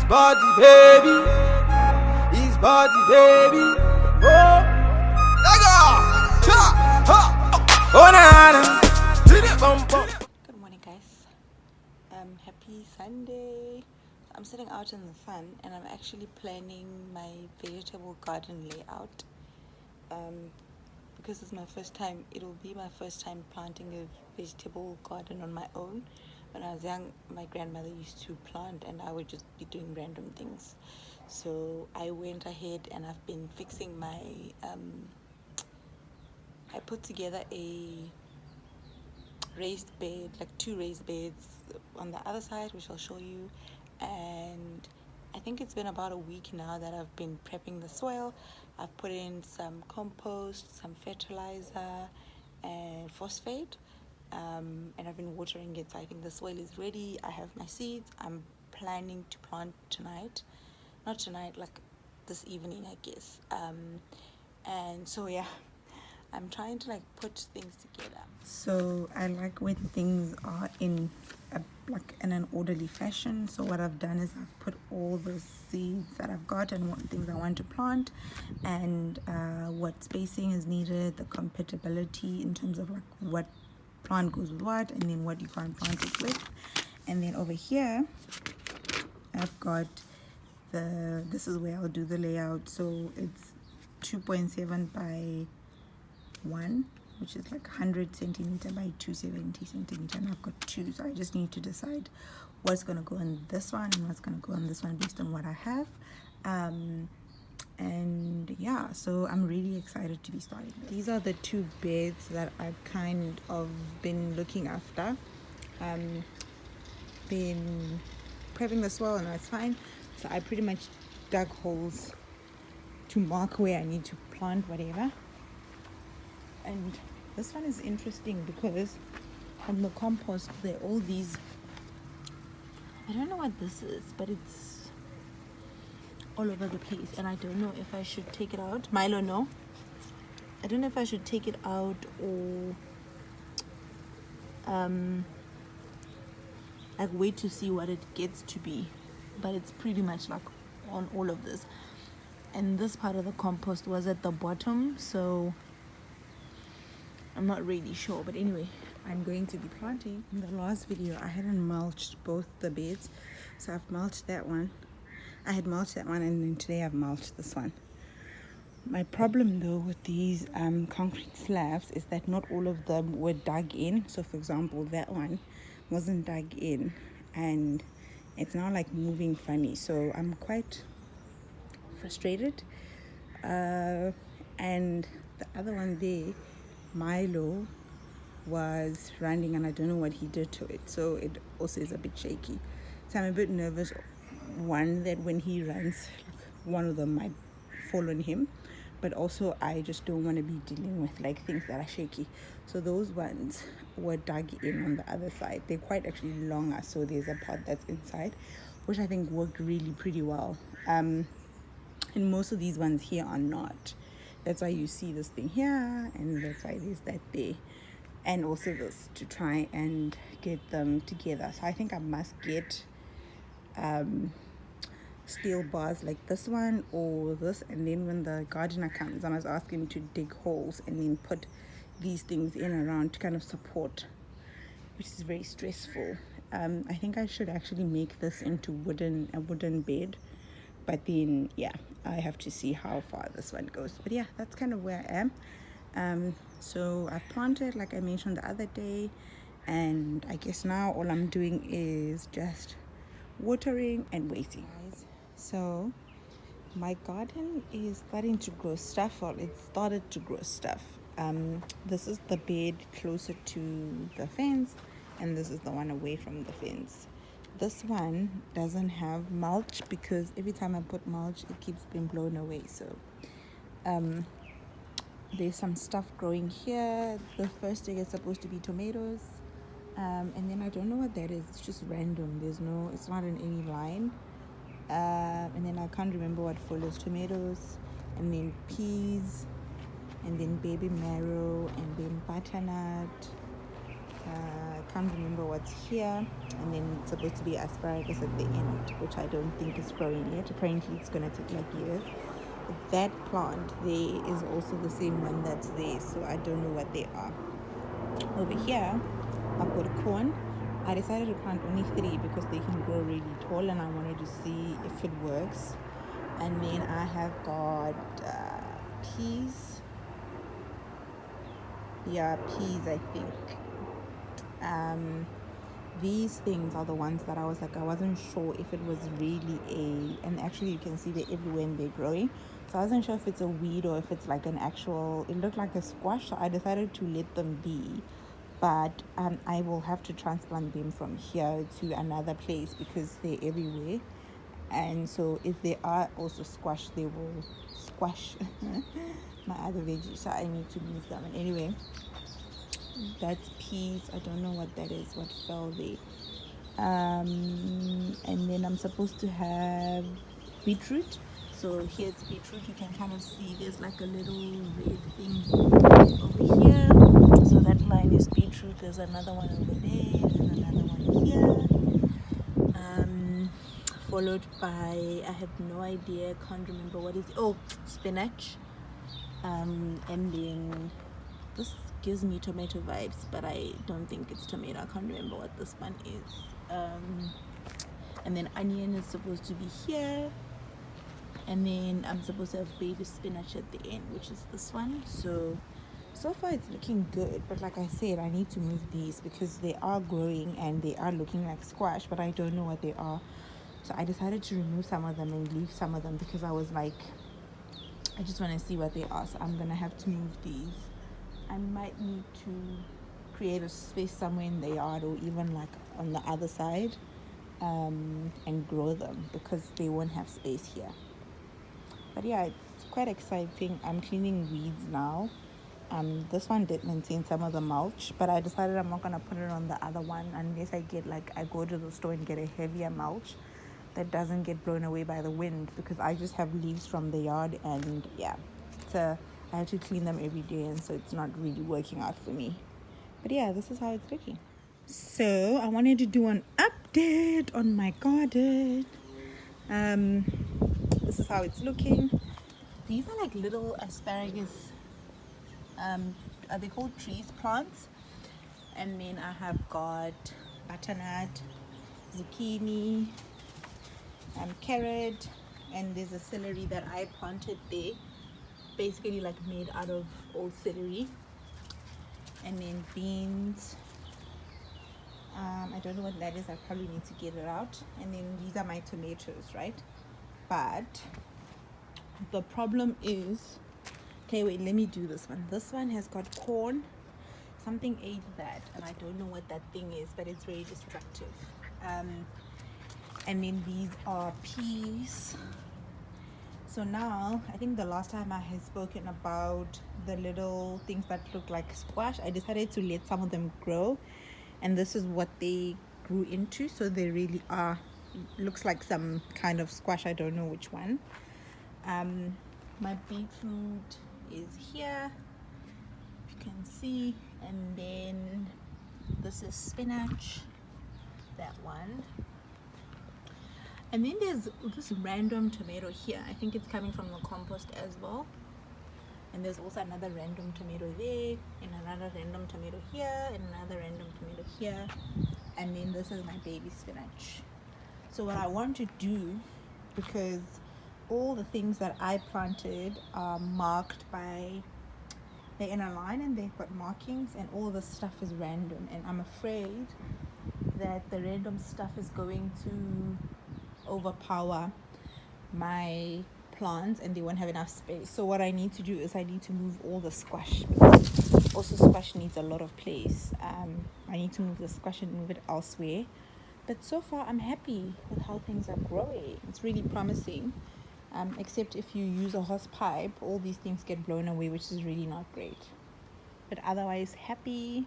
body, baby. His body, baby. Oh, oh, na. Good morning, guys. Happy Sunday. I'm sitting out in the sun and I'm actually planning my vegetable garden layout. Because it's my first time, it'll be my first time planting a vegetable garden on my own. When I was young, my grandmother used to plant and I would just be doing random things. So I went ahead and I've been fixing my, I put together a raised bed, like 2 raised beds on the other side, which I'll show you. And I think it's been about a week now that I've been prepping the soil. I've put in some compost, some fertilizer and phosphate, and I've been watering it. So I think the soil is ready. I have my seeds. I'm planning to plant tonight, not tonight, like this evening, I guess. And so yeah, I'm trying to like put things together. So I like when things are in an orderly fashion. So what I've done is I've put all the seeds that I've got and what things I want to plant, and what spacing is needed, the compatibility in terms of like what plant goes with what, and then what you can't plant it with. And then over here I've got this is where I'll do the layout. So it's 2.7 by 1, which is like 100 centimeter by 270 centimeter, and I've got 2, so I just need to decide what's going to go in this one and what's going to go on this one based on what I have. And yeah, so I'm really excited to be starting this. These are the 2 beds that I've kind of been looking after. Been prepping the soil and that's fine, so I pretty much dug holes to mark where I need to plant whatever. And this one is interesting because on the compost there are all these, I don't know what this is, but it's all over the place, and I don't know if I should take it out. Milo, no, I don't know if I should take it out or like wait to see what it gets to be, but it's pretty much like on all of this. And this part of the compost was at the bottom, so I'm not really sure, but anyway, I'm going to be planting. In the last video I hadn't mulched both the beds, so I've mulched that one. I had mulched that one, and then today I've mulched this one. My problem though with these concrete slabs is that not all of them were dug in. So for example, that one wasn't dug in and it's now like moving funny, so I'm quite frustrated. And the other one there, Milo was running and I don't know what he did to it, so it also is a bit shaky. So I'm a bit nervous, one, that when he runs one of them might fall on him, but also I just don't want to be dealing with like things that are shaky. So those ones were dug in on the other side. They're quite actually longer, so there's a part that's inside, which I think worked really pretty well. And most of these ones here are not. That's why you see this thing here, and that's why there's that there, and also this, to try and get them together. So I think I must get steel bars like this one or this, and then when the gardener comes I must ask him to dig holes and then put these things in around to kind of support, which is very stressful. I think I should actually make this into a wooden bed, but then yeah, I have to see how far this one goes. But yeah, that's kind of where I am. So I've planted like I mentioned the other day, and I guess now all I'm doing is just watering and waiting. So my garden is starting to grow stuff, or it started to grow stuff. This is the bed closer to the fence, and this is the one away from the fence. This one doesn't have mulch because every time I put mulch it keeps being blown away. So there's some stuff growing here. The first thing is supposed to be tomatoes, and then I don't know what that is. It's just random. It's not in any line. And then I can't remember what follows. Tomatoes, and then peas, and then baby marrow, and then butternut, I can't remember what's here, and then it's supposed to be asparagus at the end, which I don't think is growing yet. Apparently it's going to take like years. But that plant there is also the same one that's there, so I don't know what they are. Over here I've got a corn. I decided to plant only 3 because they can grow really tall, and I wanted to see if it works. And then I have got peas. Yeah, peas, I think. These things are the ones that I was like, I wasn't sure if it was really and actually you can see they're everywhere and they're growing. So I wasn't sure if it's a weed or if it's like an actual, it looked like a squash. So I decided to let them be. But I will have to transplant them from here to another place because they're everywhere. And so if they are also squash, they will squash my other veggies. So I need to move them. And anyway, that's peas. I don't know what that is, what fell there. And then I'm supposed to have beetroot. So here it's beetroot. You can kind of see there's like a little red thing over here. So that line is beetroot. There's another one over there. There's another one here. Followed by, I have no idea, can't remember what is. Oh, spinach. And then this gives me tomato vibes, but I don't think it's tomato. I can't remember what this one is. And then onion is supposed to be here, and then I'm supposed to have baby spinach at the end, which is this one. So far it's looking good, but like I said, I need to move these because they are growing and they are looking like squash, but I don't know what they are. So I decided to remove some of them and leave some of them because I was like, I just want to see what they are. So I'm gonna have to move these. I might need to create a space somewhere in the yard or even like on the other side, and grow them because they won't have space here. But yeah, it's quite exciting. I'm cleaning weeds now. This one did maintain some of the mulch, but I decided I'm not gonna put it on the other one unless I go to the store and get a heavier mulch that doesn't get blown away by the wind, because I just have leaves from the yard, and yeah, I have to clean them every day, and so it's not really working out for me. But yeah, this is how it's looking. So I wanted to do an update on my garden. This is how it's looking. These are like little asparagus, are they called trees, plants? And then I have got butternut, zucchini, carrot, and there's a celery that I planted there, basically like made out of old celery. And then beans, I don't know what that is, I probably need to get it out. And then these are my tomatoes, right? But the problem is, okay, wait, let me do this one. This one has got corn. Something ate that, and I don't know what that thing is, but it's very destructive. And then these are peas. So now, I think the last time I had spoken about the little things that look like squash, I decided to let some of them grow, and this is what they grew into. So they really are, looks like some kind of squash, I don't know which one. My beetroot is here, you can see, and then this is spinach, that one. And then there's this random tomato here. I think it's coming from the compost as well. And there's also another random tomato there, and another random tomato here, and another random tomato here. And then this is my baby spinach. So what I want to do, because all the things that I planted are marked by, they're in a line and they've got markings, and all this stuff is random. And I'm afraid that the random stuff is going to overpower my plants and they won't have enough space. So what I need to do is I need to move all the squash, because also squash needs a lot of place. I need to move the squash and move it elsewhere. But so far I'm happy with how things are growing. It's really promising, except if you use a hose pipe, all these things get blown away, which is really not great. But otherwise happy.